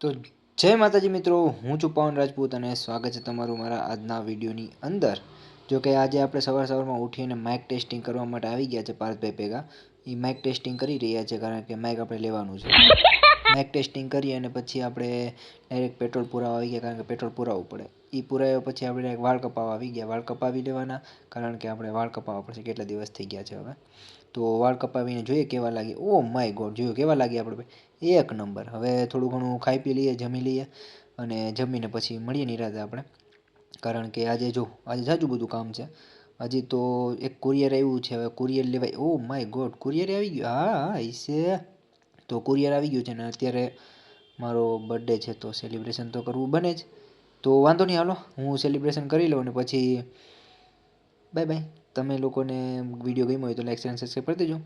તો જય માતાજી મિત્રો, હું છું પવન રાજપૂત અને સ્વાગત છે તમારું મારા આજના વિડીયોની અંદર। જો કે આજે આપણે સવારમાં ઉઠીને માઇક ટેસ્ટિંગ કરવા માટે આવી ગયા છે પાર્થભાઈ ભેગા। એ માઇક ટેસ્ટિંગ કરી રહ્યા છે કારણ કે માઇક આપણે લેવાનું છે। માઇક ટેસ્ટિંગ કરી અને પછી આપણે ડાયરેક્ટ પેટ્રોલ પુરાવા આવી ગયા કારણ કે પેટ્રોલ પુરાવવું પડે। એ પુરાવ્યા પછી આપણે વાળ કપાવવા આવી ગયા। વાળ કપાવી લેવાના કારણ કે આપણે વાળ કપાવવા પડશે, કેટલા દિવસ થઈ ગયા છે હવે। તો વાળ કપાવીને જોઈએ કેવા લાગે। ઓ માય ગોડ, જોયું કેવા લાગે આપણે ભાઈ, એક નંબર। હવે થોડું ઘણું ખાઈ પી લઈએ, જમી લઈએ અને જમીને પછી મળીએ નિરાંતે આપણે, કારણ કે આજે જાજુ બધું કામ છે। હજી તો એક કુરિયર આવ્યું છે, હવે કુરિયર લેવાય। ઓ માય ગોડ, કુરિયર આવી ગયું। હા હશે, તો કુરિયર આવી ગયું છે ને અત્યારે મારો બર્થડે છે તો સેલિબ્રેશન તો કરવું બને જ। તો વાંધો નહીં, હાલો હું સેલિબ્રેશન કરી લઉં ને પછી બાય બાય। તમે લોકોને વિડીયો ગમ્યો હોય તો લાઈક શેર અને સબસ્ક્રાઈબ કરી દેજો।